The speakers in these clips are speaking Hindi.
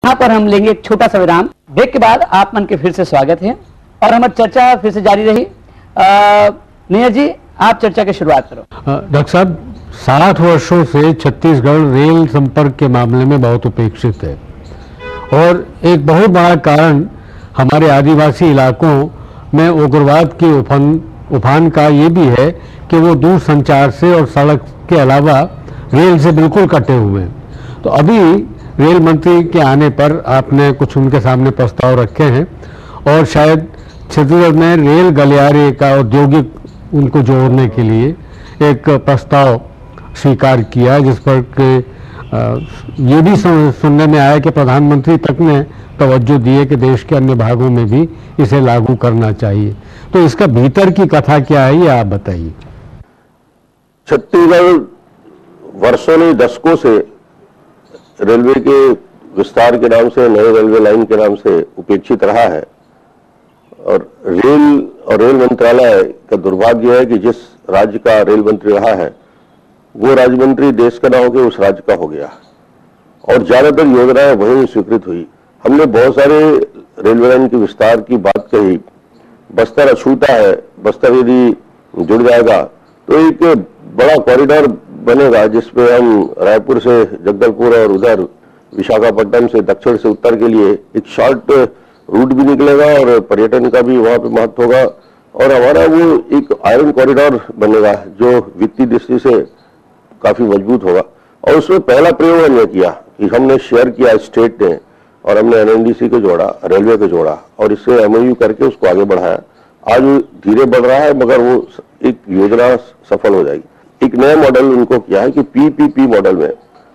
यहाँ पर हम लेंगे एक छोटा सा विराम। ब्रेक के बाद आप मन के फिर से स्वागत है और हमारी चर्चा फिर से जारी रही। नेहा जी, आप चर्चा की शुरुआत करो। डॉक्टर साहब, 60 वर्षों से छत्तीसगढ़ रेल संपर्क के मामले में बहुत उपेक्षित है और एक बहुत बड़ा कारण हमारे आदिवासी इलाकों में उग्रवाद की उफान का ये भी है कि वो दूर संचार से और सड़क के अलावा रेल से बिल्कुल कटे हुए हैं। तो अभी रेल मंत्री के आने पर आपने कुछ उनके सामने प्रस्ताव रखे हैं और शायद छत्तीसगढ़ में रेल गलियारे का औद्योगिक उनको जोड़ने के लिए एक प्रस्ताव स्वीकार किया, जिस पर ये भी सुनने में आया कि प्रधानमंत्री तक ने तवज्जो दी है कि देश के अन्य भागों में भी इसे लागू करना चाहिए। तो इसका भीतर की कथा क्या है, ये आप बताइए। छत्तीसगढ़ वर्षों नहीं दशकों से रेलवे के विस्तार के नाम से, नए रेलवे लाइन के नाम से उपेक्षित रहा है और रेल मंत्रालय का दुर्भाग्य है कि जिस राज्य का रेल मंत्री रहा है वो राज्य मंत्री देश का ना होकर उस राज्य का हो गया और ज्यादातर योजनाएं वहीं स्वीकृत हुई। हमने बहुत सारे रेलवे लाइन के विस्तार की बात कही। बस्तर अछूता है, बस्तर यदि जुड़ जाएगा तो एक बड़ा कॉरिडोर बनेगा जिसपे हम रायपुर से जगदलपुर और उधर विशाखापट्टनम से दक्षिण से उत्तर के लिए एक शॉर्ट रूट भी निकलेगा और पर्यटन का भी वहां पे महत्व होगा और हमारा वो एक आयरन कॉरिडोर बनेगा जो वित्तीय दृष्टि से काफी मजबूत होगा। और उसमें पहला प्रयोग हमने किया कि हमने शेयर किया स्टेट ने और हमने एनएमडीसी को जोड़ा, रेलवे को जोड़ा और इससे एमओयू करके उसको आगे बढ़ाया। आज धीरे बढ़ रहा है मगर वो एक योजना सफल हो जाएगी। एक नया मॉडल उनको किया है कि पीपीपी मॉडल में,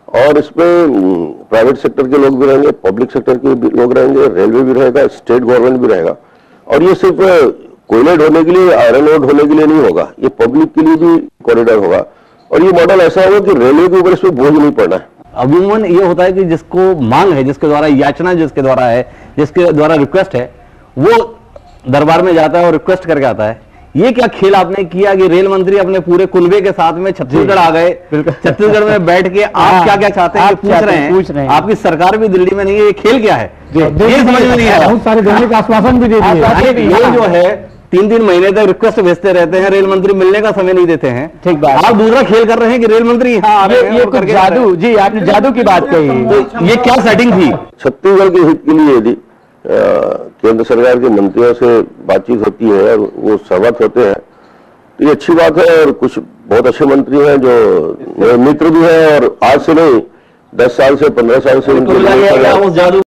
और इसमें प्राइवेट सेक्टर के लोग भी रहेंगे, पब्लिक सेक्टर के भी लोग रहेंगे, रेलवे भी रहेगा, स्टेट गवर्नमेंट भी रहेगा। और ये सिर्फ कोयले ढोने के लिए, आयरन ओर ढोने के लिए नहीं होगा, ये पब्लिक के लिए भी कॉरिडोर होगा और ये मॉडल ऐसा होगा कि रेलवे के ऊपर इसमें बोझ नहीं पड़ना है। अमूमन ये होता है कि जिसको मांग है, जिसके द्वारा याचना जिसके द्वारा है, जिसके द्वारा रिक्वेस्ट है, वो दरबार में जाता है और रिक्वेस्ट करके आता है। ये क्या खेल आपने किया कि रेल मंत्री अपने पूरे कुनबे के साथ में छत्तीसगढ़ आ गए, छत्तीसगढ़ में बैठ के आप क्या क्या चाहते हैं पूछ रहे हैं। आपकी सरकार भी दिल्ली में नहीं है, ये खेल क्या है ये समझ में नहीं आया। बहुत सारे देने का आश्वासन भी दे दिए। ये जो है 3-3 महीने तक रिक्वेस्ट भेजते रहते हैं, रेल मंत्री मिलने का समय नहीं देते हैं। ठीक बात। आप दूसरा खेल कर रहे हैं कि रेल मंत्री यहाँ आ रहे हैं। ये कुछ जादू, जी आपने जादू की बात कही, तो ये क्या सेटिंग थी? छत्तीसगढ़ के हित के लिए यदि केंद्र सरकार के मंत्रियों से बातचीत होती है और वो सहमत होते हैं तो ये अच्छी बात है। और कुछ बहुत अच्छे मंत्री हैं जो मित्र भी हैं और आज से नहीं 10 साल से 15 साल से उनके